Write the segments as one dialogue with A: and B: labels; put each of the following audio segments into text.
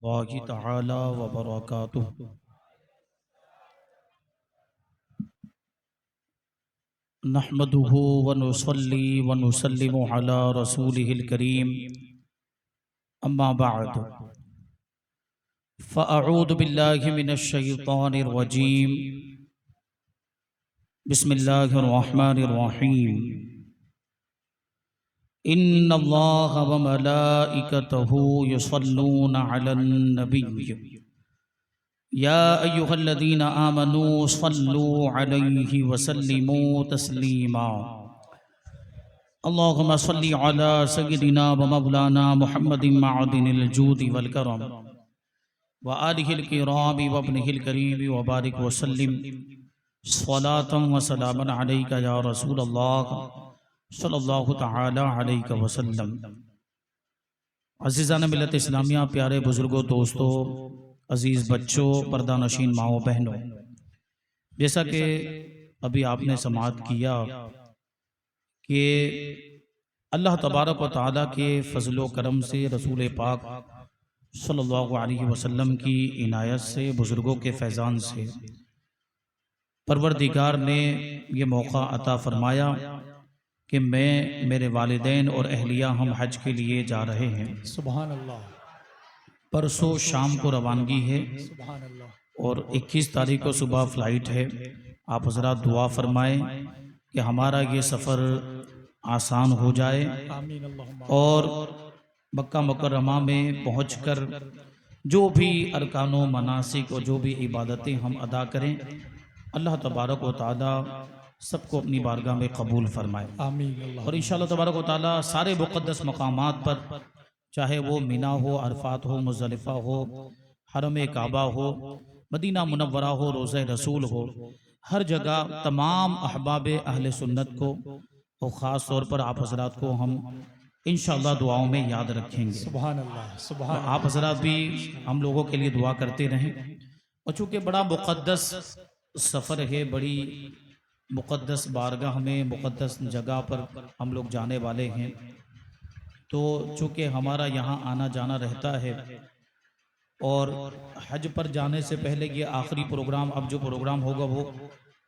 A: वाहि तआला व बरकातुहू। नहमदुहु व नुसल्ली व नुसल्लिमु अला रसूलिहिल करीम। अम्मा बअद फ़अऊज़ु बिल्लाहि मिनश शैतानिर रजीम। बिस्मिल्लाहिर रहमानिर रहीम। इन्नल्लाह व मलाइकतहु युसल्लूना अलन नबिय्य या अय्युहल्लज़ीना आमनू सल्लू अलैहि वसल्लिमू तस्लीमा। अल्लाहुम्मा सल्लि अला सय्यिदिना व मौलाना मुहम्मदिन मअदिनिल जूदि वल करम व आलिहिल किराम व इब्निहिल करीम व बारिक व सल्लिम स्वलातम व सलामन अलैका या रसूलल्लाह सल्लल्लाहु तआला अलैहि वसल्लम। अज़ीज़ान मिल्लत इस्लामिया, प्यारे बुजुर्गों, दोस्तों, अजीज़ बच्चों, पर्दानशीन माओ बहनों, जैसा कि अभी आपने समाअत किया कि अल्लाह तबारक व तआला के फ़ज़्ल व करम से, रसूल पाक सल्लल्लाहु अलैहि वसल्लम की इनायत से, बुज़ुर्गों के फैज़ान से परवरदिगार ने ये मौका अता फ़रमाया कि मैं, मेरे वालिदैन और अहलिया हम हज के लिए जा रहे हैं।
B: सुभान अल्लाह।
A: परसों शाम को रवानगी है
B: सुभान अल्लाह।
A: और 21 तारीख को सुबह फ़्लाइट है। आप हज़रात दुआ फरमाएं कि हमारा ये सफ़र आसान हो जाए
B: आमीन अल्लाहुम्मा।
A: और मक्का मुकर्रमा में पहुंचकर जो भी अरकानो मनासिक और जो भी इबादतें हम अदा करें, अल्लाह तबारक व तआला सबको अपनी बारगाह में कबूल फरमाए।
B: आमीन अल्लाह।
A: और इंशाअल्लाह तबारक व तआला सारे मुक़द्दस मकामात पर, चाहे वो मिना हो, अरफात हो, मुज़दलिफ़ा हो, हरम काबा हो, मदीना मुनव्वरा हो, रोज़े रसूल हो, हर जगह तमाम अहबाब अहले सुन्नत को और ख़ास तौर पर आप हज़रात को हम इंशाअल्लाह दुआओं में याद रखेंगे।
B: सुभान अल्लाह।
A: तो
B: सुभान
A: आप हज़रात भी हम लोगों के लिए दुआ करते रहें। और चूँकि बड़ा मुक़द्दस सफ़र है, बड़ी मुक़द्दस बारगाह में, मुक़द्दस जगह पर हम लोग जाने वाले हैं, तो चूँकि हमारा यहाँ आना जाना रहता है और हज पर जाने से पहले ये आखिरी प्रोग्राम, अब जो प्रोग्राम होगा वो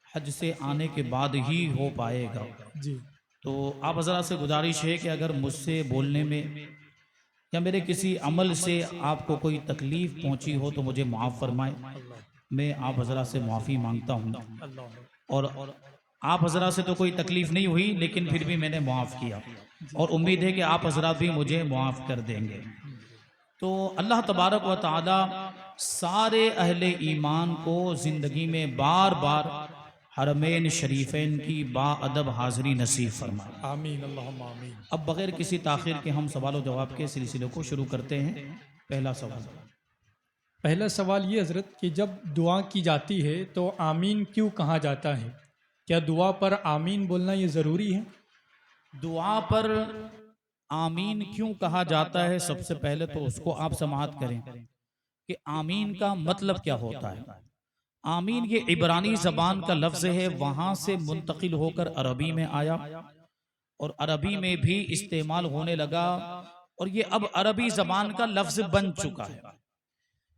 A: हज से आने के बाद ही हो पाएगा।
B: जी।
A: तो आप हज़रात से गुजारिश है कि अगर मुझसे बोलने में या मेरे किसी अमल से आपको कोई तकलीफ़ पहुंची हो तो मुझे माफ़ फरमाएं। मैं आप हज़रात से माफ़ी मांगता हूं।
B: अल्लाह।
A: और आप हज़रात से तो कोई तकलीफ़ नहीं हुई, लेकिन फिर भी मैंने माफ़ किया और उम्मीद है कि आप हज़रात भी मुझे माफ़ कर देंगे। तो अल्लाह तबारक व तआला सारे अहले ईमान को ज़िंदगी में बार बार हरमैन शरीफैन की बाअदब हाज़िरी नसीब फरमाए।
B: आमीन अल्लाहुम्मा आमीन।
A: अब बग़ैर किसी ताख़िर के हम सवाल और जवाब के सिलसिले को शुरू करते हैं। पहला सवाल।
B: पहला सवाल ये हज़रत कि जब दुआ की जाती है तो आमीन क्यों कहा जाता है? क्या दुआ पर आमीन बोलना ये ज़रूरी है?
A: दुआ पर आमीन क्यों कहा जाता है, सबसे पहले तो उसको आप समाअत करें कि आमीन का मतलब क्या होता है। आमीन ये इब्रानी ज़बान का लफ्ज़ है, वहाँ से मुंतकिल होकर अरबी में आया और अरबी में भी इस्तेमाल होने लगा और ये अब अरबी ज़बान का लफ्ज़ बन चुका है।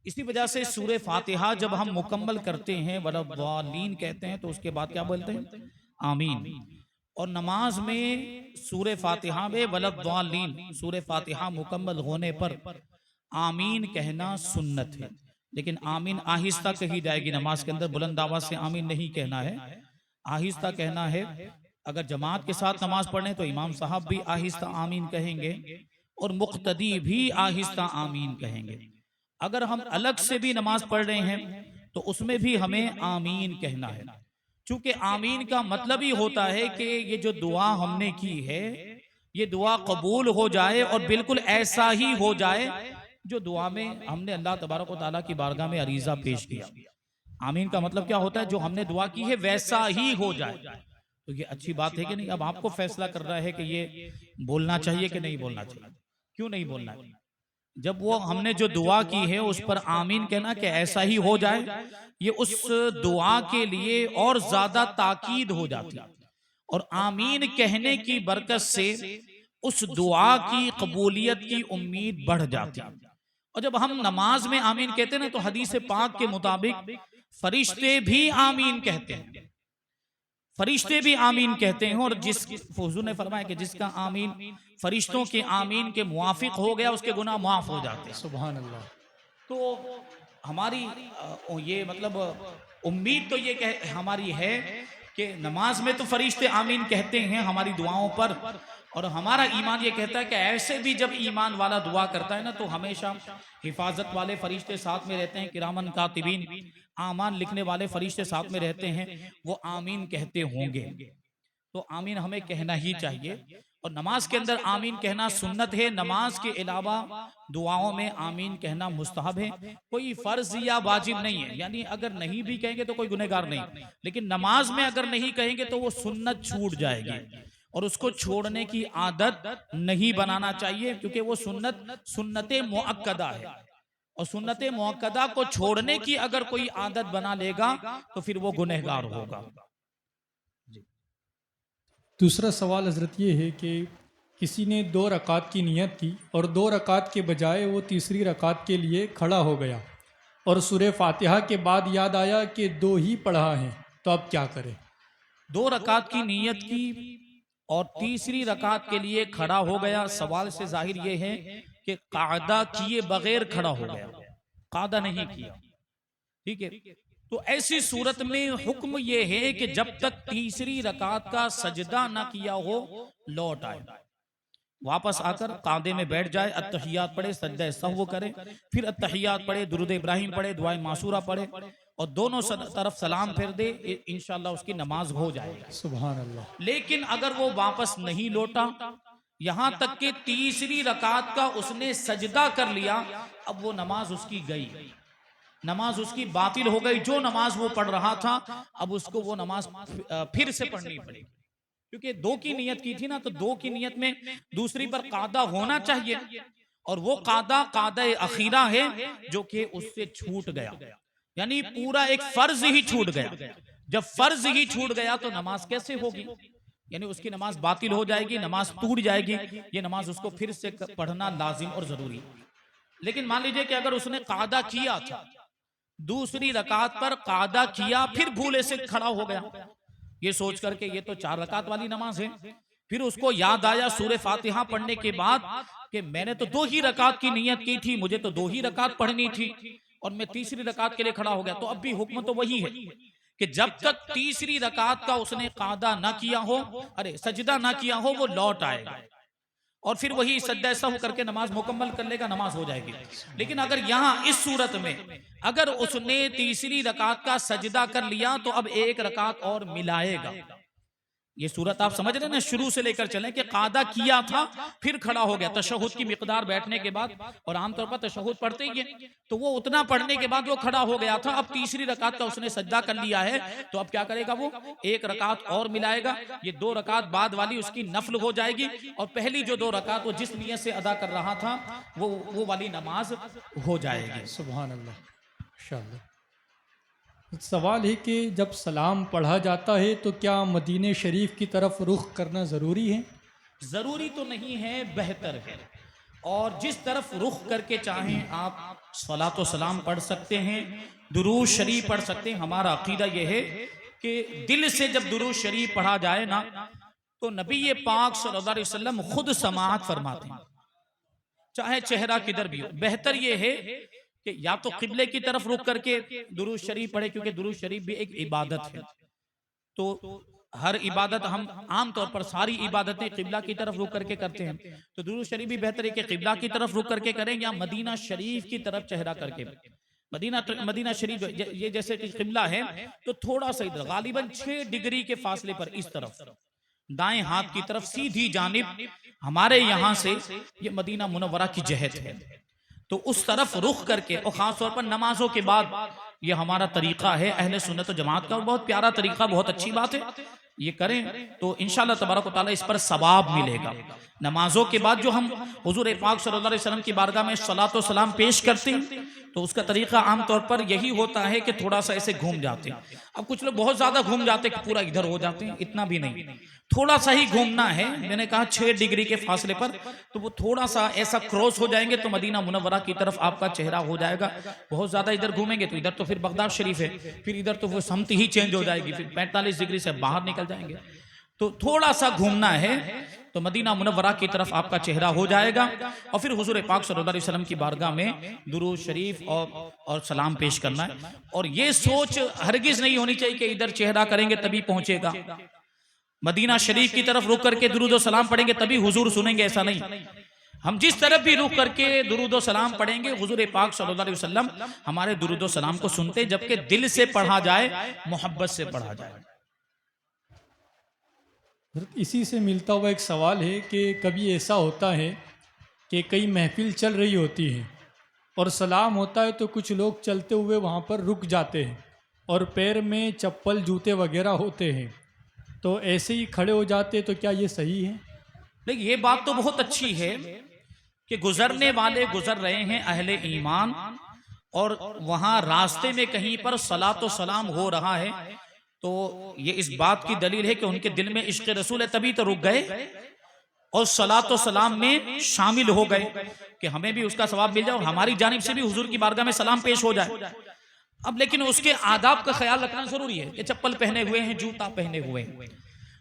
A: इसी वजह से सूरे फातिहा जब हम मुकम्मल करते हैं, वलद्दालीन कहते हैं, तो उसके बाद क्या बोलते हैं? आमीन। और नमाज में सूरे फातिहा में वलद्दालीन, सूरे फातिहा मुकम्मल होने पर आमीन कहना सुन्नत है, लेकिन आमीन आहिस्ता कही जाएगी। नमाज के अंदर बुलंद आवाज से आमीन नहीं कहना है, आहिस्ता कहना है। अगर जमात के साथ नमाज पढ़ें तो इमाम साहब भी आहिस्ता आमीन कहेंगे और मुक्तदी भी आहिस्ता आमीन कहेंगे। अगर हम अलग से भी नमाज पढ़ रहे हैं तो उसमें भी हमें आमीन कहना है, क्योंकि आमीन का मतलब ही होता है कि ये जो दुआ हमने की है ये दुआ कबूल हो जाए और बिल्कुल ऐसा ही हो जाए जो दुआ में हमने अल्लाह तबारक व तआला की बारगाह में अरीजा पेश किया। आमीन का मतलब क्या होता है? जो हमने दुआ की है वैसा ही हो जाए। तो ये अच्छी बात है कि नहीं? अब आपको फैसला करना है कि ये बोलना चाहिए कि नहीं बोलना चाहिए। क्यों नहीं बोलना चाहिए? जब वो हमने जो दुआ की है उस पर आमीन कहना कि ऐसा ही हो जाए, ये उस दुआ के लिए और ज्यादा ताकीद हो जाती है और आमीन कहने की बरकत से उस दुआ की कबूलियत की उम्मीद बढ़ जाती है। और जब हम नमाज में आमीन कहते हैं ना, तो हदीस पाक के मुताबिक फरिश्ते भी आमीन कहते हैं, फरिश्ते भी आमीन कहते हैं। और जिस हुजूर ने फरमाया कि जिसका आमीन फरिश्तों के आमीन के मुआफिक हो गया, उसके गुनाह माफ हो जाते हैं।
B: सुभान अल्लाह।
A: तो हमारी ये मतलब उम्मीद तो ये हमारी है कि नमाज में तो फरिश्ते आमीन कहते हैं हमारी दुआओं पर, और हमारा ईमान ये कहता है कि ऐसे भी जब ईमान वाला दुआ करता है ना, तो हमेशा हिफाजत वाले फरिश्ते साथ में रहते हैं, किरामन कातिबीन, आमान लिखने वाले फरिश्ते साथ में रहते हैं, वो आमीन कहते होंगे। तो आमीन हमें कहना ही चाहिए। और नमाज के अंदर आमीन कहना सुन्नत है, नमाज के अलावा दुआओं में आमीन कहना मुस्तहब है, कोई फर्ज या वाजिब नहीं है। यानी अगर नहीं भी कहेंगे तो कोई गुनहगार नहीं, लेकिन नमाज में अगर नहीं कहेंगे तो वो सुन्नत छूट जाएगी, और उसको छोड़ने की आदत नहीं बनाना चाहिए, क्योंकि वो सुन्नते मुअक्कदा है, और सुन्नते मुअक्कदा को छोड़ने की अगर कोई आदत बना लेगा तो फिर वो गुनहगार होगा।
B: दूसरा सवाल हज़रत ये है कि किसी ने 2 रकात की नियत की और 2 रकात के बजाय वो तीसरी रकात के लिए खड़ा हो गया, और सूरह फातिहा के बाद याद आया कि 2 ही पढ़ा है, तो अब क्या करें?
A: 2 रकात की नियत की और तीसरी रकात के लिए खड़ा हो गया। सवाल से जाहिर ये है कि कायदा किए बगैर खड़ा हो गया, कायदा नहीं किया, ठीक है। तो ऐसी सूरत में हुक्म यह है कि जब तक तीसरी रकात का सजदा ना किया हो, लौट आए, वापस आकर कादे में बैठ जाए, अत्तहियात पढ़े, सजदा सहव करे, फिर अत्तहियात पढ़े, दुरूद इब्राहिम पढ़े, दुआए मासूरा पढ़े, और दोनों तरफ सलाम फिर दे, इंशाअल्लाह उसकी नमाज हो जाएगी।
B: सुभान अल्लाह।
A: लेकिन अगर वो वापस नहीं लौटा, यहां तक कि तीसरी रकात का उसने सजदा कर लिया, अब वो नमाज उसकी गई, नमाज उसकी बातिल हो गई। जो नमाज वो पढ़ रहा था, अब उसको वो नमाज फिर से पढ़नी पड़ेगी, क्योंकि 2 की नियत की थी ना, तो 2 की नियत में दूसरी पर कादा होना चाहिए, और वो कादा अखीरा है जो कि उससे छूट गया, यानी पूरा एक फर्ज ही छूट गया। जब फर्ज ही छूट गया तो नमाज कैसे होगी, यानी उसकी नमाज बातिल हो जाएगी, नमाज टूट जाएगी। ये नमाज उसको फिर से पढ़ना लाजिम और जरूरी। लेकिन मान लीजिए कि अगर उसने कादा किया था, दूसरी रकात पर कादा किया, फिर भूले से खड़ा हो गया, ये सोच करके ये तो 4 रकात वाली नमाज है, फिर उसको याद आया सूरह फातिहा पढ़ने के बाद कि मैंने तो 2 ही रकात की नियत की थी, मुझे तो 2 ही रकात पढ़नी थी, और मैं तीसरी रकात के लिए खड़ा हो गया। तो अब भी हुक्म तो वही है कि जब तक तीसरी रकात का उसने कादा ना किया हो, सजदा ना किया हो, वो लौट आएगा, और फिर वही सज्जा सहव करके नमाज मुकम्मल कर लेगा, नमाज हो जाएगी। लेकिन अगर यहाँ इस सूरत में अगर उसने तीसरी रकात का सजदा कर लिया, तो अब 1 रकात और मिलाएगा। ये सूरत आप समझ रहे हैं ना, शुरू से लेकर चलें कि कादा किया था, फिर खड़ा हो गया तशहुद की मिकदार बैठने के बाद, और आमतौर पर तशहुद पढ़ते ही है, तो वो उतना पढ़ने के बाद वो खड़ा हो गया था। अब तीसरी रकात का उसने सज्जा कर लिया है, तो अब क्या करेगा, वो 1 रकात और मिलाएगा। ये 2 रकात बाद वाली उसकी नफल हो जाएगी, और पहली जो 2 रकात वो जिस नियत से अदा कर रहा था, वो वाली नमाज हो जाएगी।
B: सुभान अल्लाह। इंशाअल्लाह। सवाल है कि जब सलाम पढ़ा जाता है तो क्या मदीने शरीफ की तरफ रुख करना ज़रूरी है?
A: ज़रूरी तो नहीं है, बेहतर है, और जिस तरफ रुख करके चाहें आप सलातो सलाम पढ़ सकते हैं, दुरूद शरीफ पढ़ सकते हैं। हमारा अकीदा यह है कि दिल से जब दुरूद शरीफ पढ़ा जाए ना, तो नबी पाक सल्लल्लाहु अलैहि वसल्लम खुद समाअत फरमाते हैं, चाहे चेहरा किधर भी हो। बेहतर यह है कि या तो किबले की तरफ रुक करके दुरूद शरीफ पढ़े, क्योंकि दुरूद शरीफ भी एक इबादत है। तो हर इबादत हम आम तौर पर सारी इबादतें किबला की तरफ रुक करके करते हैं, तो दुरूद शरीफ भी बेहतर है कि किबला की तरफ रुक करके करें, या मदीना शरीफ की तरफ चेहरा करके। मदीना शरीफ ये जैसे कि किबला है, तो थोड़ा सा इधर गालिबन 6 डिग्री के फासले पर इस तरफ दाएं हाथ की तरफ सीधी जानिब हमारे यहाँ से ये मदीना मुनव्वरा की जहत है, तो उस तरफ रुख करके, और खास तौर पर नमाजों के बाद ये हमारा तरीका है अहले सुन्नत व जमात का, बहुत प्यारा तरीका, बहुत अच्छी बात है। ये करें तो इंशाअल्लाह तबारक व तआला इस पर सवाब मिलेगा। नमाजों के बाद जो हम हुजूर पाक सल्लल्लाहु अलैहि वसल्लम की बारगाह में सलातो सलाम पेश करते हैं, तो उसका तरीका आमतौर पर यही होता है कि थोड़ा सा ऐसे घूम जाते हैं। अब कुछ लोग बहुत ज्यादा घूम जाते हैं कि पूरा इधर हो जाते हैं, इतना भी नहीं, थोड़ा सा ही घूमना है। मैंने कहा 6 डिग्री के फासले पर, तो वो थोड़ा सा ऐसा क्रॉस हो जाएंगे तो मदीना मुनव्वरा की तरफ आपका चेहरा हो जाएगा। बहुत ज्यादा इधर घूमेंगे तो इधर तो फिर बगदाद शरीफ है, फिर इधर तो वो समत ही चेंज हो जाएगी, फिर 45 डिग्री से बाहर निकल जाएंगे। तो थोड़ा सा घूमना है तो मदीना मुनव्वरा की तरफ आपका चेहरा हो जाएगा और फिर हुजूर पाक सल्लल्लाहु अलैहि वसल्लम की बारगाह में दुरूद शरीफ और सलाम पेश करना है। और ये सोच हरगिज नहीं होनी चाहिए कि इधर चेहरा करेंगे तभी पहुंचेगा, मदीना शरीफ की तरफ रुक करके दुरूद और सलाम पढ़ेंगे तभी हुजूर सुनेंगे, ऐसा नहीं। हम जिस तरफ भी रुक करके दुरूद और सलाम पढ़ेंगे, हुजूर पाक सल्लल्लाहु अलैहि वसल्लम हमारे दुरूद और सलाम को सुनते, जबकि दिल से पढ़ा जाए, मोहब्बत से पढ़ा जाए।
B: इसी से मिलता हुआ एक सवाल है कि कभी ऐसा होता है कि कई महफिल चल रही होती है और सलाम होता है तो कुछ लोग चलते हुए वहाँ पर रुक जाते हैं और पैर में चप्पल जूते वगैरह होते हैं, तो ऐसे ही खड़े हो जाते हैं, तो क्या ये सही है?
A: लेकिन ये बात तो बहुत अच्छी है कि गुजरने वाले गुजर रहे हैं अहले ईमान और वहाँ रास्ते में कहीं पर सलातो सलाम हो रहा है, तो ये इस बात की दलील है कि उनके दिल में इश्क रसूल है, तभी तो रुक गए और सलातो सलाम में शामिल हो गए कि हमें भी उसका सवाब मिल जाए और हमारी जानिब से भी हुजूर की बारगाह में सलाम पेश हो जाए। अब लेकिन उसके आदाब का ख्याल रखना जरूरी है कि चप्पल पहने हुए हैं, जूता पहने हुए हैं,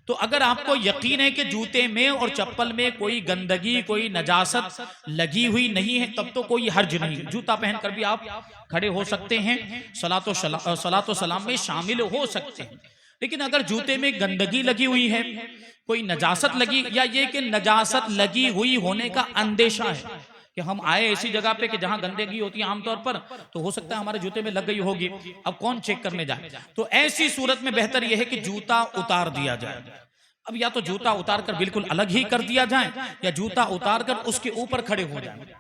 A: तो अगर आपको यकीन है कि जूते में और चप्पल में कोई गंदगी, कोई नजासत लगी हुई नहीं है, तब तो कोई हर्ज नहीं, जूता पहनकर भी आप खड़े हो सकते हैं, सलातो सलाम में शामिल हो सकते हैं। लेकिन अगर जूते में गंदगी लगी हुई है, कोई नजासत लगी, या ये कि नजासत लगी हुई होने का अंदेशा है कि हम आए ऐसी जगह पे कि जहां गंदगी होती है आमतौर पर, तो हो सकता है हमारे जूते में लग गई होगी, अब कौन चेक करने जाए, तो ऐसी सूरत में बेहतर यह है कि जूता उतार दिया जाए। अब या तो जूता उतार कर बिल्कुल अलग ही कर दिया जाए या जूता उतार कर उसके ऊपर खड़े हो जाए,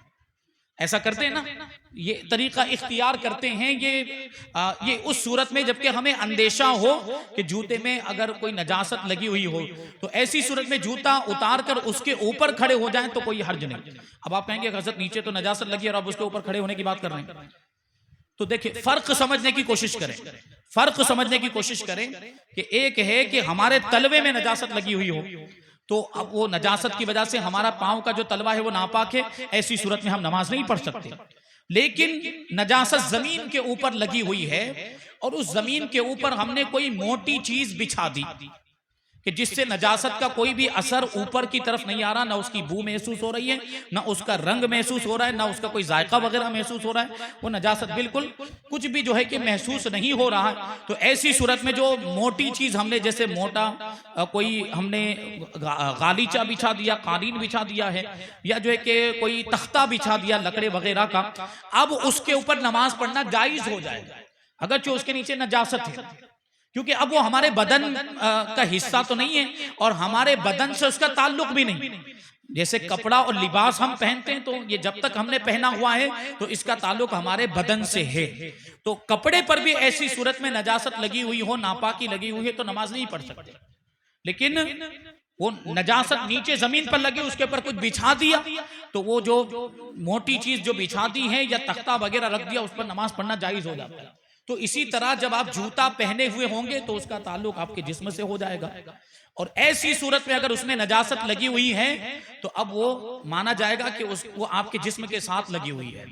A: ऐसा करते हैं ना, ये तरीका इख्तियार करते हैं। ये उस सूरत में जबकि हमें अंदेशा हो कि जूते में अगर कोई नजासत लगी हुई हो, तो ऐसी सूरत में जूता उतार कर उसके ऊपर खड़े हो जाएं तो कोई हर्ज नहीं। अब आप कहेंगे हज़रत नीचे तो नजासत लगी और अब उसके ऊपर खड़े होने की बात कर रहे हैं, तो देखिए फर्क समझने की कोशिश करें, फर्क समझने की कोशिश करें कि एक है कि हमारे तलवे में नजासत लगी हुई हो, तो अब वो नजासत की वजह से हमारा पांव का जो तलवा है वो नापाक है, ऐसी सूरत में हम नमाज नहीं पढ़ सकते। लेकिन नजासत जमीन के ऊपर लगी हुई है और उस जमीन के ऊपर हमने कोई मोटी चीज बिछा दी कि जिससे नजासत का कोई भी असर ऊपर की तरफ नहीं आ रहा, ना उसकी बू महसूस हो रही है, ना उसका रंग महसूस हो रहा है, ना उसका कोई जायका वगैरह महसूस हो रहा है, वो नजासत बिल्कुल कुछ भी जो है कि महसूस नहीं हो रहा है। तो ऐसी सूरत में जो मोटी चीज हमने, जैसे मोटा कोई हमने गालीचा बिछा दिया, कालीन बिछा दिया है, या जो है कि कोई तख्ता बिछा दिया लकड़े वगैरह का, अब उसके ऊपर नमाज पढ़ना जायज हो जाएगा अगरचे उसके नीचे नजासत है, क्योंकि अब वो हमारे बदन का हिस्सा तो नहीं है और हमारे बदन से उसका ताल्लुक भी नहीं। जैसे कपड़ा और लिबास हम पहनते हैं तो ये जब तक हमने पहना हुआ है तो इसका ताल्लुक हमारे बदन से है, तो कपड़े पर भी ऐसी सूरत में नजासत लगी हुई हो, नापाकी लगी हुई है, तो नमाज नहीं पढ़ सकते। लेकिन वो नजासत नीचे जमीन पर लगी, उसके ऊपर कुछ बिछा दिया, तो वो जो मोटी चीज जो बिछा दी है या तख्ता वगैरह रख दिया, उस पर नमाज पढ़ना जायज हो जाता है। तो इसी तरह जब आप जूता पहने हुए होंगे तो उसका ताल्लुक आपके जिस्म से हो जाएगा, और ऐसी सूरत में अगर उसमें नजासत लगी हुई है तो अब वो माना जाएगा कि वो आपके जिस्म के साथ लगी हुई है।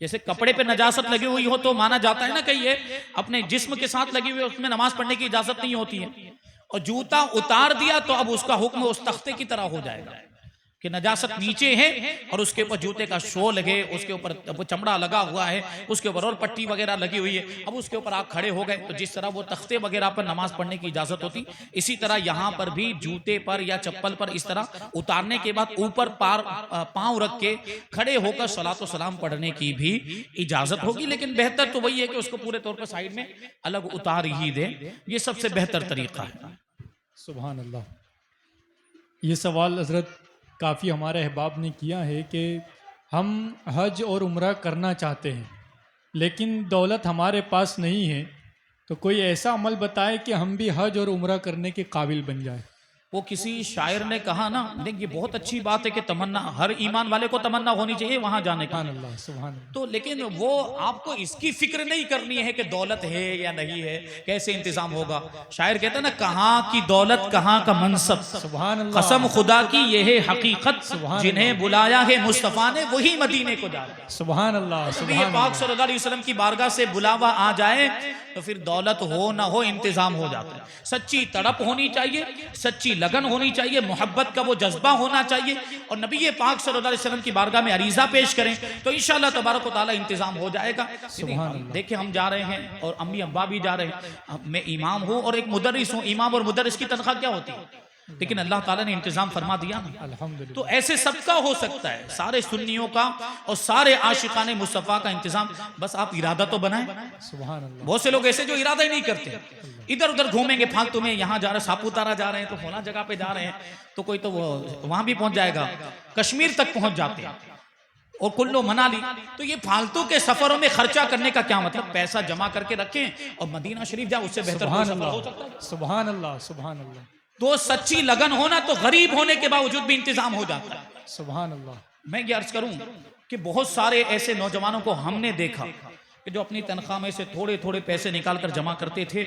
A: जैसे कपड़े पे नजासत लगी हुई हो तो माना जाता है ना कि ये अपने जिस्म के साथ लगी हुई है, उसमें नमाज पढ़ने की इजाजत नहीं होती है। और जूता उतार दिया तो अब उसका हुक्म उस तख्ते की तरह हो जाएगा कि नजासत नीचे है और उसके ऊपर जूते का शोल है, उसके ऊपर वो चमड़ा लगा हुआ है, उसके ऊपर और पट्टी वगैरह लगी हुई है, अब उसके ऊपर आप खड़े हो गए, तो जिस तरह वो तख्ते वगैरह पर नमाज पढ़ने की इजाजत होती, इसी तरह यहाँ पर भी जूते पर या चप्पल पर इस तरह उतारने के बाद ऊपर पांव रख के खड़े होकर सलातो सलाम पढ़ने की भी इजाजत होगी। लेकिन बेहतर तो वही है कि उसको पूरे तौर पर साइड में अलग उतार ही दे, ये सबसे बेहतर तरीका है।
B: सुभान अल्लाह। ये सवाल हजरत काफ़ी हमारे अहबाब ने किया है कि हम हज और उम्रा करना चाहते हैं लेकिन दौलत हमारे पास नहीं है, तो कोई ऐसा अमल बताए कि हम भी हज और उम्रा करने के काबिल बन जाए।
A: वो किसी शायर ने कहा ना, देखिए बहुत अच्छी बात है कि तमन्ना, हर ईमान वाले को तमन्ना होनी चाहिए वहां जाने का।
B: सुभान अल्लाह, सुभान अल्लाह।
A: तो लेकिन वो आपको इसकी फिक्र नहीं करनी है कि दौलत है या नहीं है, कैसे इंतजाम होगा। शायर कहता है ना, कहाँ की दौलत कहाँ का मनसब,
B: सुभान अल्लाह,
A: कसम खुदा की ये है हकीकत,
B: सुभान
A: जिन्हें बुलाया है मुस्तफा ने वही मदीने को जा रहे हैं।
B: सुभान अल्लाह,
A: नबी
B: सुभान
A: पाक
B: अल्लाह।
A: सल्लल्लाहु अलैहि वसल्लम की बारगाह से बुलावा आ जाए तो फिर दौलत हो ना हो इंतजाम हो जाता है। सच्ची तड़प होनी चाहिए, सच्ची लगन होनी चाहिए, मोहब्बत का वो जज्बा होना चाहिए, और नबी पाक सल्लल्लाहु अलैहि वसल्लम की बारगाह में अरीजा पेश करें तो इंशाअल्लाह तबारक व तआला इंतजाम हो जाएगा। देखिए हम जा रहे हैं और अम्मी अब्बा भी जा रहे हैं, मैं इमाम हूँ और एक मुदर्रिस हूँ। इमाम और मुदर्रिस की तनख्वाह क्या होती है, लेकिन अल्लाह ताला ने इंतजाम फरमा दिया ना।
B: अल्हम्दुलिल्लाह।
A: तो ऐसे सबका हो सकता है, सारे सुन्नियों का और सारे आशिकाने मुस्तफा का इंतजाम, बस आप इरादा तो बनाएं।
B: सुभान अल्लाह।
A: बहुत से लोग ऐसे जो इरादा ही नहीं करते, इधर उधर घूमेंगे फालतू में, यहाँ जा रहे हैं सापुतारा जा रहे हैं तो फला जगह पे जा रहे हैं, तो कोई तो वो वहां भी पहुंच जाएगा, कश्मीर तक पहुंच जाते हैं और कुल्लो मनाली। तो ये फालतू के सफरों में खर्चा करने का क्या मतलब, पैसा जमा करके रखें और मदीना शरीफ जाओ, उससे बेहतर कोई सफर हो सकता है।
B: सुभान अल्लाह, सुभान अल्लाह।
A: तो सच्ची लगन होना तो गरीब होने के बावजूद भी इंतजाम हो जाता है।
B: सुभान अल्लाह।
A: मैं ये अर्ज करूं कि बहुत सारे ऐसे नौजवानों को हमने देखा कि जो अपनी तनख्वाह में से थोड़े थोड़े पैसे निकाल कर जमा करते थे,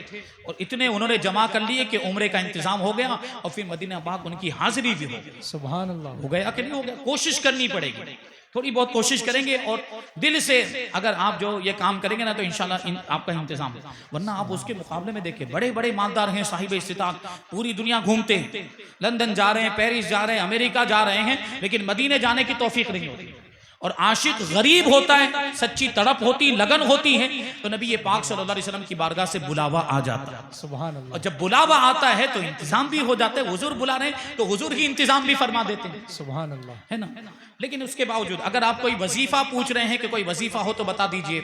A: और इतने उन्होंने जमा कर लिए कि उम्रे का इंतजाम हो गया और फिर मदीना पाक उनकी हाजिरी भी हो गई।
B: सुभान अल्लाह।
A: हो गया कि नहीं हो गया, कोशिश करनी पड़ेगी, थोड़ी बहुत कोशिश करेंगे और दिल से अगर आप जो ये काम करेंगे ना तो इंशाल्लाह आपका इंतजाम। वरना आप उसके मुकाबले में देखिए, बड़े बड़े मालदार हैं, साहिब इस्तिताअत, पूरी दुनिया घूमते हैं, लंदन जा रहे हैं, पेरिस जा रहे हैं, अमेरिका जा रहे हैं, लेकिन मदीने जाने की तौफीक नहीं होती। और आशिक गरीब होता है, सच्ची तड़प होती, लगन होती है, तो नबी पाक सल्लल्लाहु अलैहि वसल्लम की बारगाह से बुलावा आ जाता है।
B: सुभान अल्लाह।
A: और जब बुलावा आता है तो इंतजाम भी हो जाता है। हुजूर बुला रहे हैं तो हुजूर ही इंतजाम भी फरमा देते हैं,
B: सुभान अल्लाह।
A: है ना। लेकिन उसके बावजूद अगर आप कोई वजीफा पूछ रहे हैं कि कोई वजीफा हो तो बता दीजिए,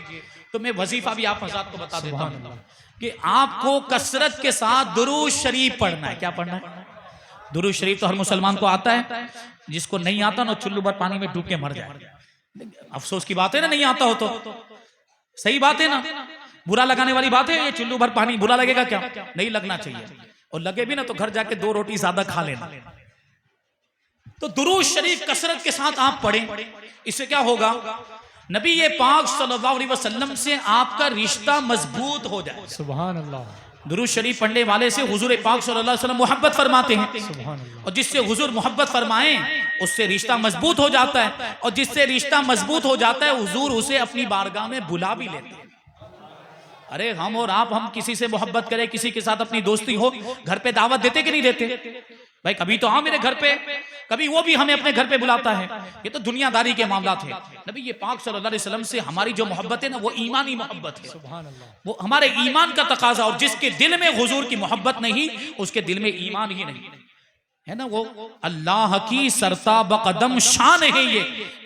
A: तो मैं वजीफा भी आप हज़रात को बता देता हूँ कि आपको कसरत के साथ दुरूद शरीफ पढ़ना है। क्या पढ़ना है? दुरूद शरीफ तो हर मुसलमान को आता है, जिसको नहीं आता ना चुल्लू भर पानी में डूब के मर जाए। अफसोस की बात है ना, नहीं आता हो तो। सही बात है ना, बुरा लगाने वाली बात है ये, चुल्लू भर पानी बुरा लगेगा क्या? नहीं लगना चाहिए, और लगे भी ना तो घर जाके 2 रोटी ज्यादा खा लेना। तो दुरूद शरीफ कसरत के साथ आप पढ़ें, इससे क्या होगा, नबी ये पाक सल्लल्लाहु अलैहि वसल्लम से आपका रिश्ता मजबूत हो जाए।
B: सुभान अल्लाह।
A: दुरूद शरीफ पढ़ने वाले से हुजूर पाक सल्लल्लाहु अलैहि वसल्लम मोहब्बत फरमाते हैं,
B: सुभान अल्लाह।
A: और जिससे हुजूर मोहब्बत फरमाएं उससे रिश्ता मजबूत हो जाता है, और जिससे रिश्ता मजबूत हो जाता है हुजूर उसे अपनी बारगाह में बुला भी लेते हैं। अरे हम और आप, हम किसी से मोहब्बत करें, किसी के साथ अपनी दोस्ती हो, घर पे दावत देते कि नहीं देते? भाई कभी तो आओ मेरे घर पे, कभी वो भी हमें अपने घर पे बुलाता है। ये तो दुनियादारी के मामला थे। नबी ये पाक सल्लल्लाहु अलैहि वसल्लम से हमारी जो मोहब्बत है ना, वो ईमानी मोहब्बत है,
B: सुभान अल्लाह।
A: वो हमारे ईमान का तकाजा। और जिसके दिल में हुजूर की मोहब्बत नहीं, उसके दिल में ईमान ही नहीं है ना। वो अल्लाह की सरताब कदम शान है ये,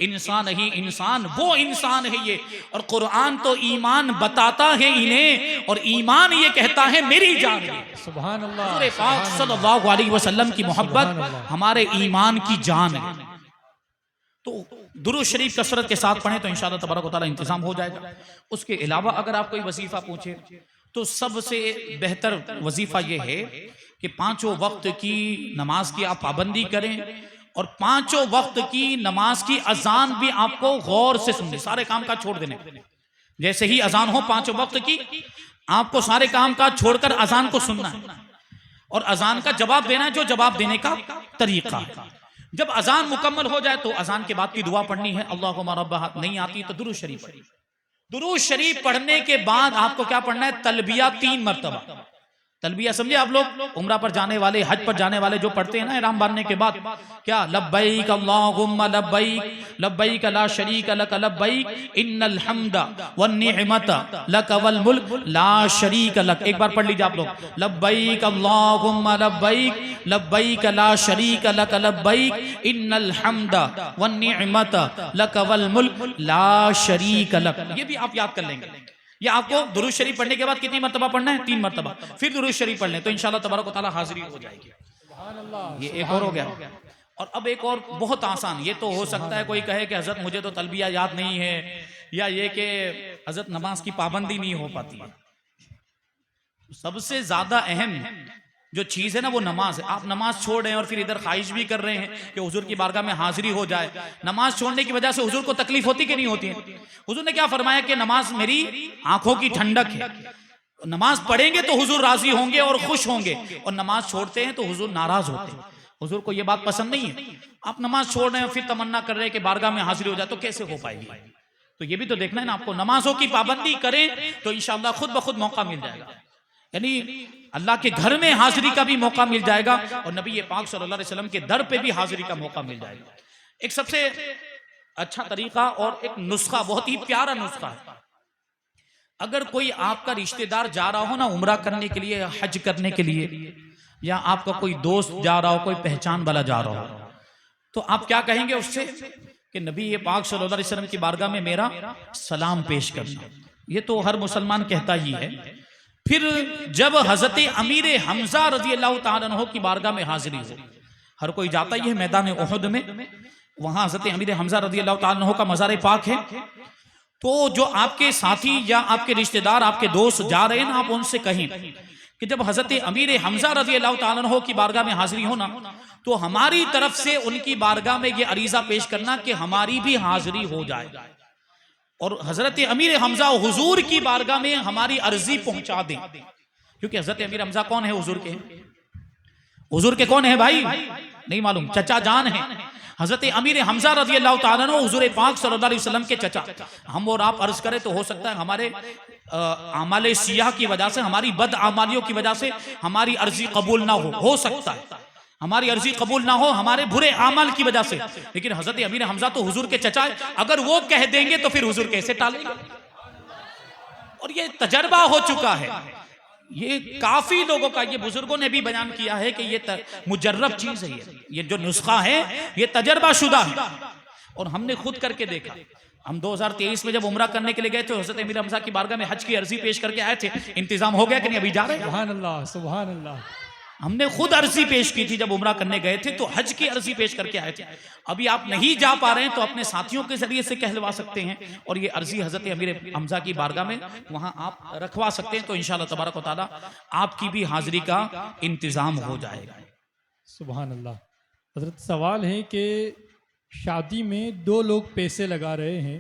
A: इंसान ही इंसान, वो इंसान है ये। और कुरान तो ईमान बताता है इन्हें, और ईमान ये कहता है मेरी जान है।
B: सुभान अल्लाह।
A: हुजूर पाक सल्लल्लाहु अलैहि वसल्लम की मोहब्बत हमारे ईमान की जान है। तो दुरूद शरीफ कसरत के साथ पढ़ें तो इंशाअल्लाह तबारक व तआला इंतजाम हो जाएगा। उसके अलावा अगर आप कोई वजीफा पूछे तो सबसे बेहतर वजीफा ये है कि 5 वक्त की नमाज की आप पाबंदी करें, और 5 वक्त की नमाज की अजान भी आपको गौर से सुननी, सारे काम काज छोड़ देने। जैसे ही अजान हो 5 वक्त की, आपको सारे काम काज छोड़कर अजान को सुनना है, और अजान का जवाब देना है जो जवाब देने का तरीका है। जब अजान मुकम्मल हो जाए तो अजान के बाद की दुआ पढ़नी है, अल्लाहुम्मा रब्बा, नहीं आती तो दुरूद शरीफ पढ़िए। दुरूद शरीफ पढ़ने के बाद आपको क्या पढ़ना है, तलबिया 3 मरतबा। तलबिया समझे आप लोग, उम्रा पर जाने वाले, हज पर जाने वाले जो पढ़ते हैं ना इहराम बांधने के बाद, क्या लब्बैक अल्लाहुम्मा लब्बैक लब्बैक ला शरीक लक लब्बैक इन्नल हम्दा वन निअमता लक वल मुल्क ला शरीक लक। एक बार पढ़ लीजिए आप लोग, लब्बैक अल्लाहुम्मा लब्बैक लब्बैक ला शरीक लक लब्बैक इन्नल हम्दा वन निअमता लक वल मुल्क ला शरीक लक। ये भी आप याद कर लेंगे। ये आपको दुरूद शरीफ पढ़ने के बाद कितनी मरतबा पढ़ना है, 3 मरतबा। फिर दुरूद शरीफ पढ़ लें तो इंशाअल्लाह तबारक व तआला हाजिरी हो जाएगी। ये एक और हो गया। और अब एक और बहुत आसान, ये तो हो सकता है कोई कहे कि हजरत मुझे तो तलबिया याद नहीं है, या ये कि हजरत नमाज की पाबंदी नहीं हो पाती है। सबसे ज्यादा अहम जो चीज़ है ना वो नमाज है। आप नमाज छोड़ रहे हैं और फिर इधर ख्वाहिश भी कर रहे हैं कि हुजूर की बारगाह में हाजिरी हो जाए। नमाज छोड़ने की वजह से हुजूर को तकलीफ होती कि नहीं होती है? हुजूर ने क्या फरमाया कि नमाज मेरी आंखों की ठंडक है। नमाज पढ़ेंगे तो हुजूर राजी होंगे और खुश होंगे, और नमाज छोड़ते हैं तो हुजूर नाराज होते हैं। हुजूर को ये बात पसंद नहीं है। आप नमाज छोड़ रहे हैं फिर तमन्ना कर रहे हैं कि बारगाह में हाजिरी हो जाए, तो कैसे हो पाएगी? तो ये भी तो देखना है ना आपको। नमाजों की पाबंदी करें तो इंशाअल्लाह खुद ब खुद मौका मिल जाएगा, यानी अल्लाह के घर में हाजिरी का भी मौका मिल जाएगा और नबी पाक सल्लल्लाहु अलैहि वसल्लम के दर पे भी हाजिरी का मौका मिल जाएगा। एक सबसे अच्छा तरीका और एक नुस्खा, बहुत ही प्यारा नुस्खा है। अगर कोई आपका रिश्तेदार जा रहा हो ना उम्रा करने के लिए, हज करने के लिए, या आपका कोई दोस्त जा रहा हो, कोई पहचान वाला जा रहा हो, तो आप क्या कहेंगे उससे कि नबी पाक सल्लल्लाहु अलैहि वसल्लम की बारगाह में मेरा सलाम पेश करना। ये तो हर मुसलमान कहता ही है। फिर जब हजरत अमीर हमजा रजी अल्लाह तआला अन्हु की बारगाह में हाजिरी हो, हर कोई जाता ही है मैदान उहद में, वहां हजरत अमीर हमजा रजी अल्लाह तआला अन्हु का मज़ार पाक है। तो जो आपके साथी या आपके रिश्तेदार, आपके दोस्त जा रहे हैं ना, आप उनसे कहें कि जब हजरत अमीर हमजा रजी अल्लाह तआला अन्हु की बारगाह में हाजिरी हो ना, तो हमारी तरफ से उनकी बारगाह में ये अरीजा पेश करना कि हमारी भी हाजिरी हो जाए, और हजरत अमीर हमजा हुजूर की बारगाह में हमारी अर्जी पहुंचा दें। क्योंकि हजरत अमीर हमजा कौन है? हुजूर के, हुजूर के कौन है भाई? नहीं मालूम, चचा जान है। हजरत अमीर हमजा रजी अल्लाह तआला अन्हु हुजूर पाक सल्लल्लाहु अलैहि वसल्लम के चचा। हम और आप अर्ज करें तो हो सकता है हमारे आमाले सियाह की वजह से, हमारी बद आमालियों की वजह से हमारी अर्जी कबूल ना हो सकता है, हमारी अर्जी कबूल ना हो हमारे बुरे आमल की वजह से। लेकिन हजरत अमीर हमजा तो हुजूर के चचा है, अगर वो कह देंगे तो फिर हुजूर कैसे टालेंगे? और ये तजर्बा हो चुका है, ये काफी लोगों का, ये बुजुर्गों ने भी बयान किया है कि ये मुजर्रब चीज है, ये जो नुस्खा है ये तजर्बा शुदा है और हमने खुद करके देखा। हम 2023 में जब उम्रा करने के लिए गए थे, हजरत अमीर हमजा की बारगाह में हज की अर्जी पेश करके आए थे। इंतजाम हो गया कि नहीं? अभी जा रहे हैं।
B: सुभान अल्लाह, सुभान अल्लाह।
A: हमने खुद अर्जी पेश की थी जब उम्रा करने गए थे, तो हज की अर्जी पेश करके आए थे। अभी आप नहीं जा पा रहे हैं तो अपने साथियों के जरिए से कहलवा सकते हैं, और ये अर्जी हजरत अमीर हमजा की बारगाह में वहां आप रखवा सकते हैं, तो इंशाअल्लाह तबारक व तआला आपकी भी हाजिरी का इंतजाम हो जाएगा।
B: सुभान अल्लाह। हजरत सवाल है कि शादी में दो लोग पैसे लगा रहे हैं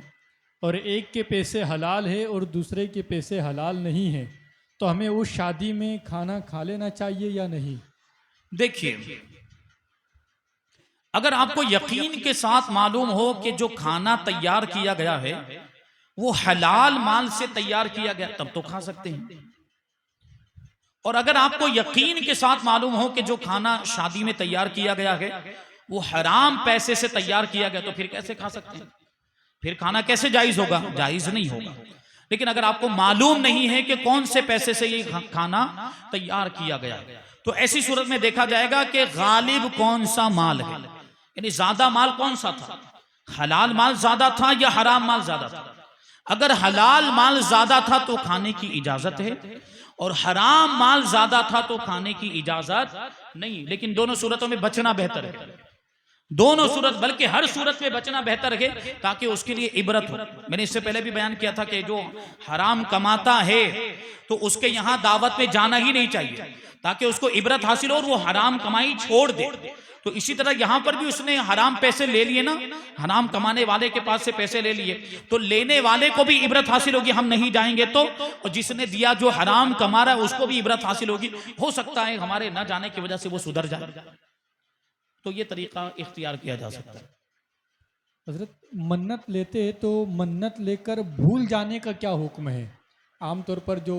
B: और एक के पैसे हलाल है और दूसरे के पैसे हलाल नहीं है, तो हमें उस शादी में खाना खा लेना चाहिए या नहीं?
A: देखिए, अगर आपको यकीन के साथ मालूम हो कि जो खाना तैयार किया गया है वो हलाल माल से तैयार किया गया, तब तो खा सकते हैं। और अगर आपको यकीन के साथ मालूम हो कि जो खाना शादी में तैयार किया गया है वो हराम पैसे से तैयार किया गया, तो फिर कैसे खा सकते हैं? फिर खाना कैसे जायज होगा? जायज नहीं होगा। लेकिन अगर आपको मालूम नहीं है कि कौन से पैसे से ये खाना तैयार किया गया, तो ऐसी सूरत में देखा जाएगा कि गालिब कौन सा माल है, यानी ज्यादा माल कौन सा था, हलाल माल ज्यादा था या हराम माल ज्यादा था। अगर हलाल माल ज्यादा था तो खाने की इजाजत है, और हराम माल ज्यादा था तो खाने की इजाजत नहीं। लेकिन दोनों सूरतों में बचना बेहतर है, दोनों सूरत, बल्कि हर सूरत में बचना बेहतर है, ताकि उसके लिए इबरत हो। मैंने इससे पहले भी बयान किया था कि जो हराम कमाता है तो उसके यहाँ दावत में जाना ही नहीं चाहिए, ताकि उसको इबरत हासिल हो और वो हराम कमाई छोड़ दे। तो इसी तरह यहाँ पर भी उसने हराम पैसे ले लिए ना, हराम कमाने वाले के पास से पैसे ले लिए, तो लेने वाले को भी इबरत हासिल होगी, हम नहीं जाएंगे तो, और जिसने दिया जो हराम कमा रहा है उसको भी इबरत हासिल होगी। हो सकता है हमारे न जाने की वजह से वो सुधर जाए, तो ये तरीका इख्तियार किया जा सकता है।
B: हजरत, मन्नत लेते हैं तो मन्नत लेकर भूल जाने का क्या हुक्म है? आमतौर पर जो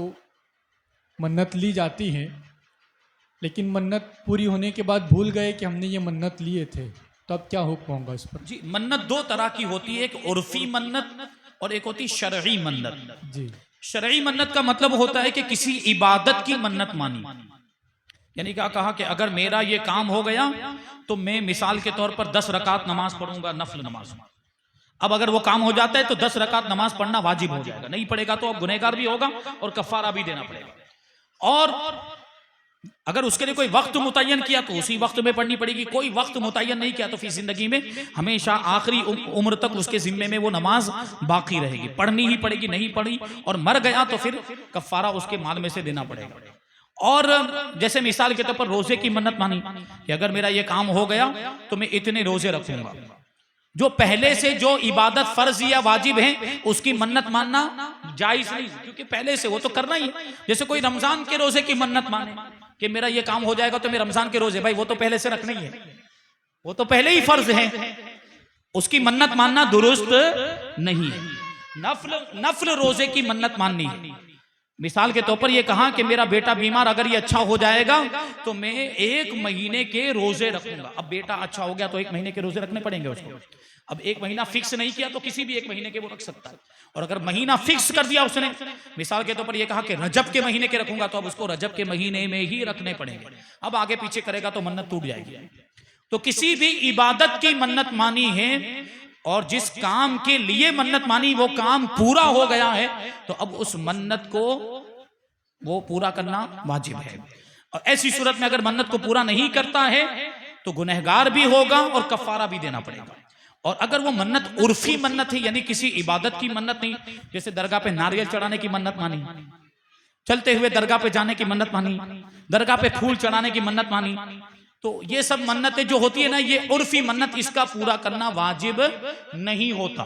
B: मन्नत ली जाती हैं लेकिन मन्नत पूरी होने के बाद भूल गए कि हमने ये मन्नत लिए थे, तो अब क्या हुक्म होगा इस पर?
A: जी, मन्नत दो तरह की होती है, एक उर्फी मन्नत और एक होती शरई मन्नत।
B: जी,
A: शरई मन्नत का मतलब होता है कि किसी इबादत की मन्नत मानी, यानी क्या कहा कि अगर मेरा ये काम हो गया तो मैं मिसाल के तौर पर 10 रकात नमाज पढ़ूंगा, नफल नमाज। अब अगर वो काम हो जाता है तो 10 रकात नमाज पढ़ना वाजिब हो जाएगा, नहीं पढ़ेगा तो अब गुनहगार भी होगा और कफारा भी देना पड़ेगा। और अगर उसके लिए कोई वक्त मुतय्यन किया तो उसी वक्त में पढ़नी पड़ेगी, कोई वक्त मुतय्यन नहीं किया तो फिर जिंदगी में हमेशा आखिरी उम्र तक उसके जिम्मे में वो नमाज बाकी रहेगी, पढ़नी ही पड़ेगी। नहीं पढ़ी और मर गया तो फिर कफारा उसके माल में से देना पड़ेगा। और जैसे मिसाल के तौर पर रोजे की मन्नत मानी कि अगर मेरा ये काम हो गया तो मैं इतने रोजे रखूंगा। जो पहले से जो इबादत फर्ज या वाजिब है उसकी मन्नत मानना जायज नहीं, क्योंकि पहले से वो तो करना ही है। जैसे कोई रमजान के रोजे की मन्नत माने कि मेरा ये काम हो जाएगा तो मैं रमजान के रोजे, भाई वो तो पहले से रखना ही है, वो तो पहले ही फर्ज है, उसकी मन्नत मानना दुरुस्त नहीं है। नफल रोजे की मन्नत माननी है। मिसाल के तौर पर ये कहा कि मेरा बेटा बीमार, अगर ये अच्छा हो जाएगा तो मैं 1 महीने के रोजे रखूंगा। अब बेटा अच्छा हो गया तो 1 महीने के रोजे रखने पड़ेंगे उसको। अब 1 महीना फिक्स नहीं किया तो किसी भी 1 महीने के वो रख सकता है, और अगर महीना फिक्स कर दिया उसने, मिसाल के तौर पर ये कहा कि रजब के महीने के रखूंगा, तो अब उसको रजब के महीने में ही रखने पड़ेंगे। अब आगे पीछे करेगा तो मन्नत टूट जाएगी। तो किसी भी इबादत की मन्नत मानी है और जिस काम के लिए मन्नत मानी वो काम पूरा हो गया है, तो अब उस मन्नत को वो पूरा करना वाजिब है। और ऐसी सूरत में अगर मन्नत को पूरा नहीं करता है तो गुनहगार भी होगा और कफारा भी देना पड़ेगा। और अगर वो मन्नत उर्फी मन्नत है, यानी किसी इबादत की मन्नत नहीं, जैसे दरगाह पे नारियल चढ़ाने की मन्नत मानी, चलते हुए दरगाह पे जाने की मन्नत मानी, दरगाह पे फूल चढ़ाने की मन्नत मानी, तो ये सब मन्नतें जो होती है ना, ये उर्फी मन्नत, इसका पूरा करना वाजिब नहीं होता।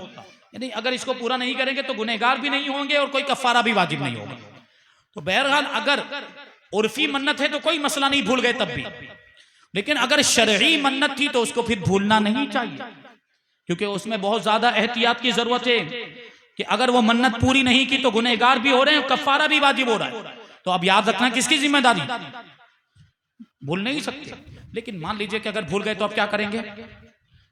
A: यानी अगर इसको पूरा नहीं करेंगे तो गुनहगार भी नहीं होंगे और कोई कफारा भी वाजिब नहीं होगा। तो बहरहाल अगर उर्फी मन्नत है तो कोई मसला नहीं, भूल गए तब भी। लेकिन अगर शरई मन्नत थी तो उसको फिर भूलना नहीं चाहिए, क्योंकि उसमें बहुत ज्यादा एहतियात की जरूरत है कि अगर वो मन्नत पूरी नहीं की तो गुनहगार भी हो रहे हैं, कफारा भी वाजिब हो रहा है। तो अब याद रखना किसकी जिम्मेदारी, भूल नहीं सकते। लेकिन मान लीजिए कि अगर भूल गए तो अब क्या करेंगे?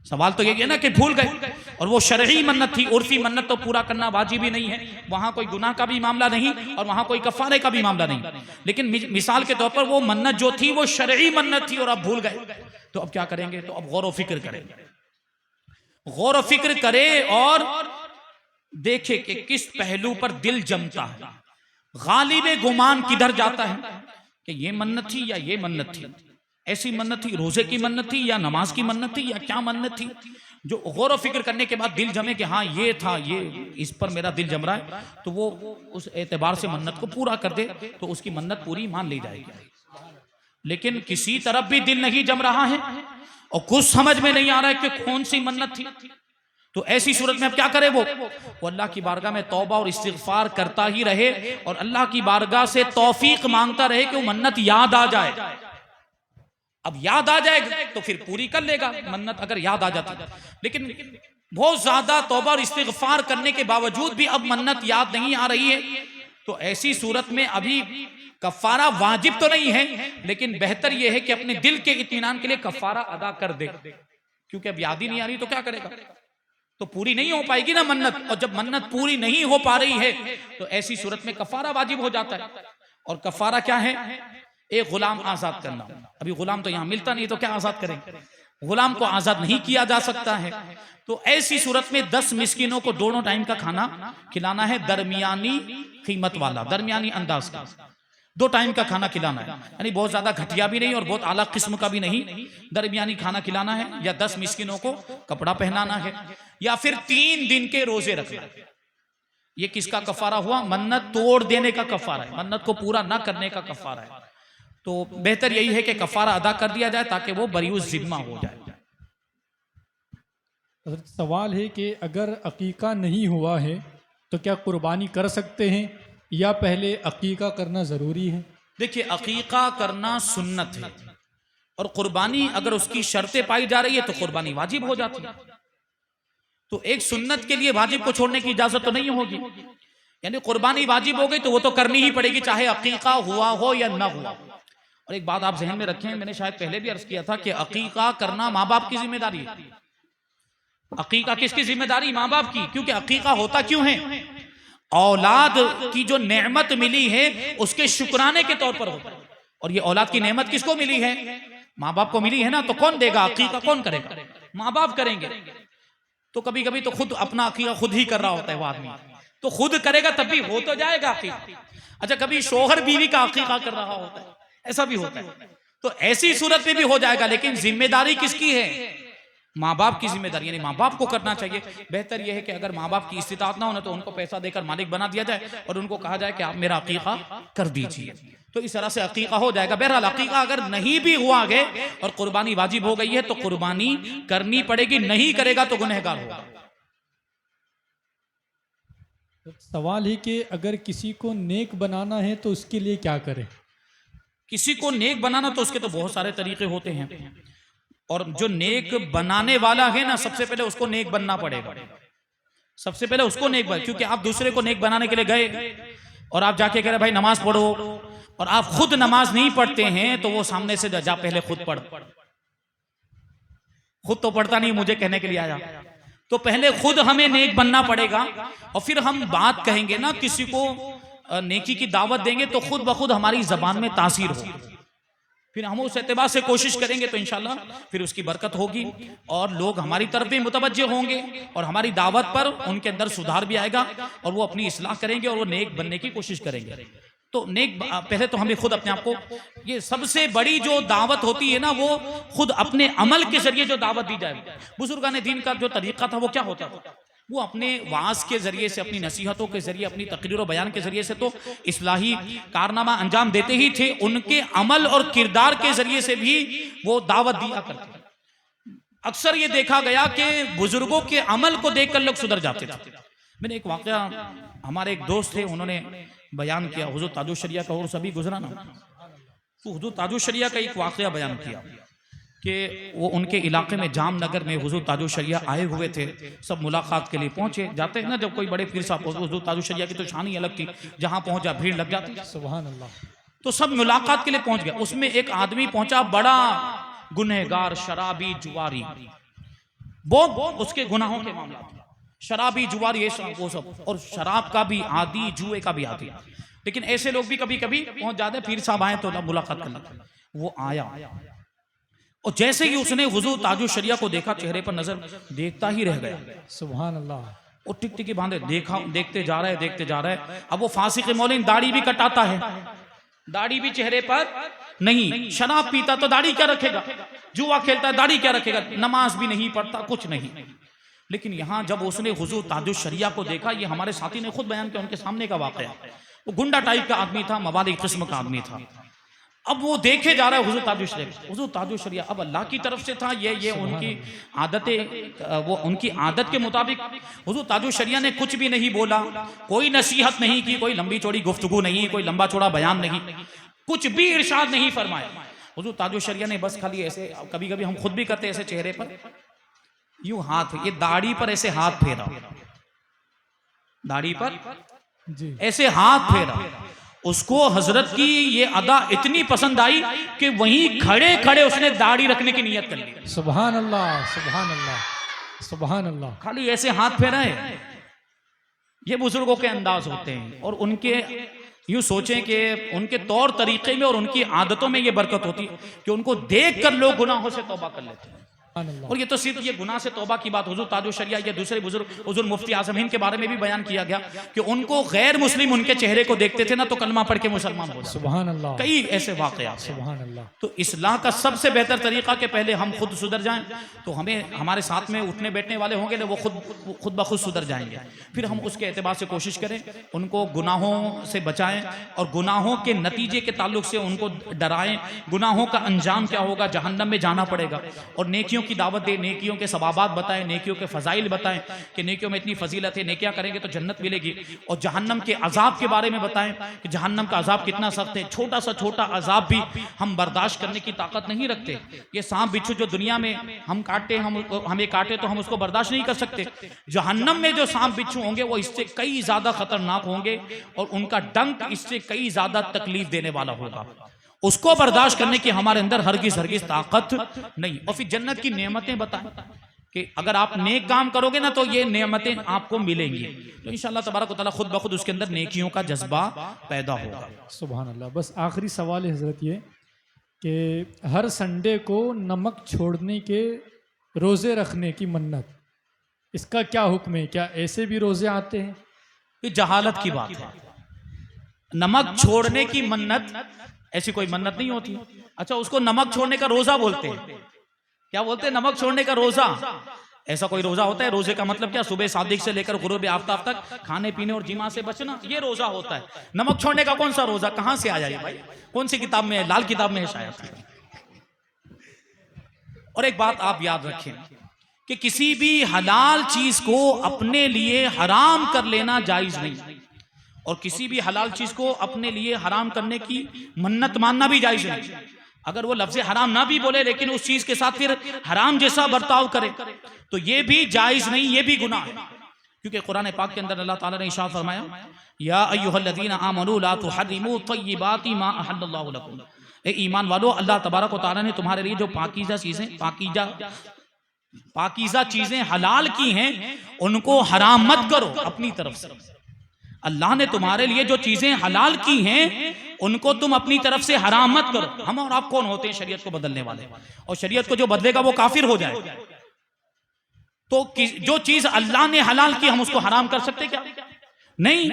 A: सवाल तो यही है ना कि भूल गए और वो शरई मन्नत थी, उर्फी मन्नत तो पूरा करना वाजिब ही नहीं है, वहां कोई गुनाह का भी मामला नहीं और वहां कोई कफारे का भी मामला नहीं। लेकिन मिसाल के तौर पर वो मन्नत जो थी वो शरई मन्नत थी और अब भूल गए, तो अब क्या करेंगे? तो अब गौर व फिक्र करेंगे, गौर व फिक्र करे और देखे कि किस पहलू पर दिल जमता है, गालिब गुमान किधर जाता है कि ये मन्नत थी या ये मन्नत थी, ऐसी मन्नत थी, रोजे की मन्नत थी या नमाज की मन्नत थी या क्या मन्नत थी। जो गौर व फिक्र करने के बाद दिल जमे कि हाँ ये था, ये इस पर मेरा दिल जम रहा है, तो वो उस एतबार से मन्नत को पूरा कर दे तो उसकी मन्नत पूरी मान ली जाएगी। लेकिन किसी तरफ भी दिल नहीं जम रहा है और कुछ समझ में नहीं आ रहा है कि कौन सी मन्नत थी, तो ऐसी सूरत में अब क्या करे? वो अल्लाह की बारगाह में तौबा और इस्तिगफार करता ही रहे और अल्लाह की बारगाह से तौफीक मांगता रहे कि वो मन्नत याद आ जाए। अब याद आ जाएगा तो फिर पूरी कर लेगा मन्नत, अगर याद आ जाती। लेकिन बहुत ज्यादा तौबा और इस्तिगफार करने के बावजूद भी अब मन्नत याद नहीं आ रही है, तो ऐसी सूरत में अभी कफारा वाजिब तो नहीं है, लेकिन बेहतर यह है कि अपने दिल के इत्मीनान के लिए कफारा अदा कर दे, क्योंकि अब याद ही नहीं आ रही तो क्या करेगा? तो पूरी नहीं हो पाएगी ना मन्नत, और जब मन्नत पूरी नहीं हो पा रही है तो ऐसी सूरत में कफारा वाजिब हो जाता है। और कफारा क्या है? एक गुलाम आजाद करना। अभी गुलाम तो यहां मिलता नहीं तो क्या आजाद करेंगे? गुलाम को आजाद नहीं किया जा सकता है, तो ऐसी सूरत में 10 मिस्किनों को दोनों टाइम का खाना खिलाना है, दरमियानी कीमत वाला, दरमियानी अंदाज का 2 टाइम का खाना खिलाना है, यानी बहुत ज्यादा घटिया भी नहीं और बहुत आला किस्म का भी नहीं, दरमियानी खाना खिलाना है। या 10 मिस्किनों को कपड़ा पहनाना है, या फिर 3 दिन के रोजे रखना है। ये किसका कफारा हुआ? मन्नत तोड़ देने का कफारा है, मन्नत को पूरा न करने का कफारा है। तो बेहतर यही है कि कफारा अदा कर दिया जाए ताकि वो बरीउस जिम्मा हो जाए।
B: सवाल है कि अगर अकीका नहीं हुआ है तो क्या कुर्बानी कर सकते हैं या पहले अकीका करना ज़रूरी है?
A: देखिए, अकीका करना सुन्नत है और कुर्बानी अगर उसकी शर्तें पाई जा रही है तो कुर्बानी वाजिब हो जाती है। तो एक सुन्नत के लिए वाजिब को छोड़ने की इजाजत तो नहीं होगी, यानी कुर्बानी वाजिब हो गई तो वो तो करनी ही पड़ेगी, चाहे अकीका हुआ हो या ना हुआ। और एक बात आप जहन में रखें, मैंने शायद पहले भी अर्ज किया था कि अकीका करना माँ बाप की जिम्मेदारी है। अकीका किसकी जिम्मेदारी? माँ बाप की, क्योंकि अकीका होता क्यों है? औलाद की जो नेमत मिली है उसके शुक्राने के तौर पर होता है। और ये औलाद की नेमत किसको मिली है? माँ बाप को मिली है ना, तो कौन देगा? अकीका कौन करेगा? माँ बाप करेंगे। तो कभी कभी तो खुद अपना अकीका खुद ही कर रहा होता है वो आदमी, तो खुद करेगा तब भी हो तो जाएगा अकीका। अच्छा, कभी शोहर बीवी का अकीका कर रहा होता है, ऐसा भी होता है, तो ऐसी सूरत में भी हो जाएगा। लेकिन जिम्मेदारी किसकी है? माँ बाप की जिम्मेदारी, यानी माँ बाप को करना चाहिए। बेहतर यह है कि अगर माँ बाप की इस्तिताअत ना हो ना तो उनको पैसा देकर मालिक बना दिया जाए और उनको कहा जाए कि आप मेरा अकीका कर दीजिए। तो तो इस तरह से अकीका हो जाएगा। बहरहाल अकीका अगर नहीं भी हुआ है और कुर्बानी वाजिब हो गई है तो कुर्बानी करनी पड़ेगी, नहीं करेगा तो गुनहगार होगा।
B: सवाल है कि अगर किसी को नेक बनाना है तो उसके लिए क्या करें?
A: किसी को नेक बनाना तो उसके तो बहुत सारे तरीके होते हैं, और जो नेक बनाने वाला है ना, सबसे पहले उसको नेक बनना पड़ेगा। सबसे पहले उसको नेक बन, क्योंकि आप दूसरे को नेक बनाने के लिए गए और आप जाके कह रहे भाई नमाज पढ़ो, और आप खुद नमाज नहीं पढ़ते हैं, तो वो सामने से जा पहले खुद पढ़। खुद तो पढ़ता नहीं, मुझे कहने के लिए आया। तो पहले खुद हमें नेक बनना पड़ेगा, और फिर हम बात कहेंगे ना, किसी को नेकी की दावत देंगे तो खुद ब खुद हमारी जबान में तासीर हो, फिर हम उस एतबार से कोशिश करेंगे तो इंशाल्लाह फिर उसकी बरकत होगी, और लोग हमारी तरफ भी मुतवज्जे होंगे, और हमारी दावत पर उनके अंदर सुधार भी आएगा, और वो अपनी इस्लाह करेंगे और वो नेक बनने की कोशिश करेंगे। तो नेक पहले तो हमें खुद अपने आप को, ये सबसे बड़ी जो दावत होती है ना, वो खुद अपने अमल के जरिए जो दावत दी जाए। बुजुर्गान दीन का जो तरीका था वो क्या होता था, वो अपने वाज के जरिए से, अपनी नसीहतों के जरिए, अपनी तकरीर और बयान के जरिए से तो इस्लाही कारनामा अंजाम देते ही थे, उनके अमल और किरदार के जरिए से भी वो दावत दिया करते। अक्सर ये देखा गया कि बुजुर्गों के अमल को देखकर लोग सुधर जाते थे। मैंने एक वाकया, हमारे एक दोस्त थे, उन्होंने बयान किया, हुजूर ताजुल शरिया का और सभी गुजरा ना, तो हुजूर ताजुल शरिया का एक वाकया बयान किया कि वो उनके इलाके में जामनगर में हुजूर ताजुल शरिया आए हुए थे। सब मुलाकात के लिए पहुंचे, जाते हैं ना जब कोई बड़े पीर साहब, हुजूर ताजुल शरिया की तो शान ही अलग थी, जहां पहुंचा भीड़ लग जाती।
B: सुभान अल्लाह।
A: तो सब मुलाकात के लिए पहुंच गए। उसमें एक आदमी पहुंचा, बड़ा गुनहगार, शराबी, जुआरी, वो उसके गुनाहों के मामला, शराबी, जुआरी, ये सब वो सब, और शराब का भी आदी, जुए का भी आदी। लेकिन ऐसे लोग भी कभी कभी पहुंच जाते, पीर साहब आए तो मुलाकात करना। वो आया, और जैसे ही उसने हुजूर ताजुल शरिया को देखा, चेहरे पर नजर देखता ही रह गया।
B: सुभान अल्लाह।
A: वो टिक टिकी बांधे देखा, देखते जा रहा है, देखते जा रहा है। अब वो फांसी के मौलिन दाढ़ी भी कटाता है, दाढ़ी भी चेहरे पर नहीं, शराब पीता तो दाढ़ी क्या रखेगा, जुआ खेलता है दाढ़ी क्या रखेगा, नमाज भी नहीं पढ़ता, कुछ नहीं। लेकिन यहां जब उसने हुजूर ताजुल शरिया को देखा, ये हमारे साथी ने खुद बयान किया, उनके सामने का वाकया, वो गुंडा टाइप का आदमी था, मवाली किस्म का आदमी था। अब वो देखे जा रहा है हुजूर ताजुल शरिया, हुजूर ताजुल शरिया अब अल्लाह की तरफ से था, ये उनकी आदतें, वो उनकी आदत के मुताबिक हुजूर ताजुल शरिया ने कुछ भी नहीं बोला, कोई नसीहत नहीं की, कोई लंबी चौड़ी गुफ्तगू नहीं, कोई लंबा चौड़ा बयान नहीं, कुछ भी इरशाद नहीं फरमाया। हुजूर ताजुल शरिया ने बस खाली ऐसे, कभी कभी हम खुद भी करते ऐसे चेहरे पर यूं हाथ, ये दाढ़ी पर ऐसे हाथ फेरा, दाढ़ी पर
B: जी
A: ऐसे हाथ फेरा। उसको हजरत की ये अदा इतनी पसंद आई कि वहीं खड़े खड़े उसने दाढ़ी रखने की नियत कर ली।
B: सुभान अल्लाह, सुभान अल्लाह, सुभान अल्लाह।
A: खाली ऐसे हाथ फेरा है। ये बुजुर्गों के अंदाज होते हैं, और उनके यूं सोचें कि उनके तौर तरीके में और उनकी आदतों में ये बरकत होती है कि उनको देख कर लोग गुनाहों से तौबा कर लेते हैं। और ये तो सिर्फ ये गुनाह से तौबा की बात, हुजूर ताजुल शरिया या दूसरे बुजुर्ग हुजूर मुफ्ती आजम हिंद के बारे में भी बयान किया गया कि उनको गैर मुस्लिम उनके चेहरे को देखते थे ना तो कलमा पढ़ के मुसलमान हो जाते।
B: सुभान अल्लाह।
A: कई ऐसे वाकयात।
B: सुभान अल्लाह।
A: तो इस्लाह का सबसे बेहतर तरीका कि पहले हम खुद सुधर जाएं, तो हमें हमारे साथ में उठने बैठने वाले होंगे ना, वो खुद ब खुद सुधर जाएंगे। फिर हम उसके एतबार से कोशिश करें, उनको गुनाहों से बचाएं, और गुनाहों के नतीजे के ताल्लुक से उनको डराएं। गुनाहों का अंजाम क्या होगा, जहन्नम में जाना पड़ेगा। और नेकियों की दावत दें, नेकियों के सबाबात बताएं, नेकियों के फजाइल बताएं कि नेकियों में इतनी फजीलत है, नेकियां करेंगे तो जन्नत मिलेगी। और जहन्नम के अजाब के बारे में बताएं कि जहन्नम का अजाब कितना सख्त है। छोटा सा छोटा अजाब भी हम बर्दाश्त करने की ताकत नहीं रखते। ये सांप बिच्छू जो दुनिया में हम काटते, हमें काटे तो हम उसको बर्दाश्त नहीं कर सकते। जहन्नम में जो सांप बिच्छू होंगे वो इससे कई ज्यादा खतरनाक होंगे, और उनका डंक इससे कई ज्यादा तकलीफ देने वाला होगा। उसको बर्दाश्त करने की हमारे अंदर हरगिज ताकत नहीं। और फिर जन्नत की नेमतें बताएं कि अगर आप नेक काम करोगे ना तो ये नेमतें आपको मिलेंगी। तो इंशाअल्लाह तबारक व तआला खुद ब खुद उसके अंदर नेकियों का जज्बा पैदा होगा।
B: सुभान अल्लाह। बस आखिरी सवाल है हजरत ये कि हर संडे को नमक छोड़ने के रोज़े रखने की मन्नत, इसका क्या हुक्म है? क्या ऐसे भी रोज़े आते हैं?
A: ये जहालत की बात है। नमक छोड़ने की मन्नत, ऐसी कोई मन्नत नहीं होती। अच्छा, उसको नमक छोड़ने का रोजा बोलते हैं। क्या बोलते हैं? नमक छोड़ने का रोजा। ऐसा कोई रोजा होता है? रोजे का मतलब क्या? सुबह सादिक से लेकर गुरूब आफ्ताब तक खाने पीने और जिमा से बचना, ये रोजा होता है। नमक छोड़ने का कौन सा रोजा? कहां से आया ये भाई? कौन सी किताब में है? लाल किताब में है शायद। और एक बात आप याद रखें कि किसी भी हलाल चीज को अपने लिए हराम कर लेना जायज नहीं, और किसी भी हलाल चीज को अपने लिए हराम करने की मन्नत मानना भी जायज नहीं। अगर वो लफ्ज़ हराम ना भी बोले लेकिन उस चीज के साथ फिर हराम जैसा बर्ताव करे तो ये भी जायज नहीं, ये भी गुनाह है। क्योंकि कुरान पाक के अंदर अल्लाह ताला ने इरशाद फरमाया, या अय्युहल्लज़ीना आमनू ला तुहर्रिमू तय्यिबाति मा अहल्लल्लाहु लकुम। ए ईमान वालो, अल्लाह तबारक व तआला ने तुम्हारे लिए जो पाकीज़ा चीजें हलाल की हैं उनको हराम मत करो अपनी तरफ से। अल्लाह ने तुम्हारे लिए जो चीजें हलाल की हैं उनको तुम अपनी तरफ से हराम मत करो। हम और आप कौन होते हैं शरीयत को बदलने वाले? और शरीयत को जो बदलेगा वो काफिर हो जाए। तो जो चीज अल्लाह ने हलाल की हम उसको हराम कर सकते क्या? नहीं।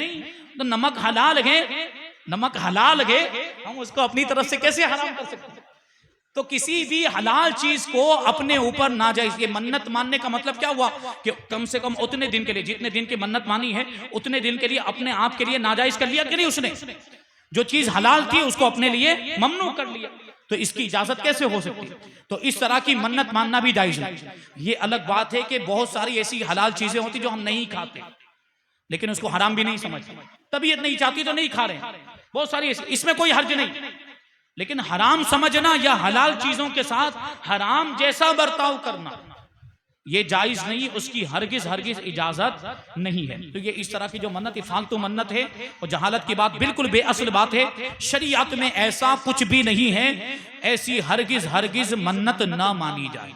A: तो नमक हलाल है, नमक हलाल है, हम उसको अपनी तरफ से कैसे हराम कर सकते? तो किसी भी हलाल चीज को अपने ऊपर नाजायज, ये मन्नत मानने का मतलब क्या हुआ कि कम से कम उतने दिन के लिए, जितने दिन की मन्नत मानी है उतने दिन के लिए अपने आप के लिए नाजायज कर लिया कि नहीं उसने? जो चीज हलाल थी उसको अपने लिए ममनू कर लिया। तो इसकी इजाजत कैसे हो सकती है? तो इस तरह की मन्नत मानना भी जायज नहीं। ये अलग बात है कि बहुत सारी ऐसी हलाल चीजें होती जो हम नहीं खाते लेकिन उसको हराम भी नहीं समझते, तबीयत नहीं चाहती तो नहीं खा रहे, बहुत सारी, इसमें कोई हर्ज नहीं। लेकिन हराम समझना या हलाल चीजों के साथ हराम जैसा बर्ताव करना ये जायज नहीं, उसकी हरगिज हरगिज इजाजत नहीं है। तो ये इस तरह की जो मन्नत फालतू मन्नत है और जहालत की बात, बिल्कुल बेअसल बात है। शरीयत में ऐसा कुछ भी नहीं है, ऐसी हरगिज हरगिज मन्नत ना मानी जाए।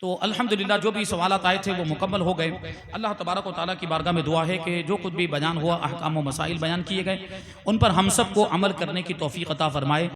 A: तो अल्हम्दुलिल्लाह जो भी सवालात आए थे वो मुकम्मल हो गए। अल्लाह तबारक व तआला की बारगाह में दुआ है कि जो कुछ भी बयान हुआ, अहकाम व मसाइल बयान किए गए, उन पर हम सब को अमल करने की तौफीक अता फरमाए।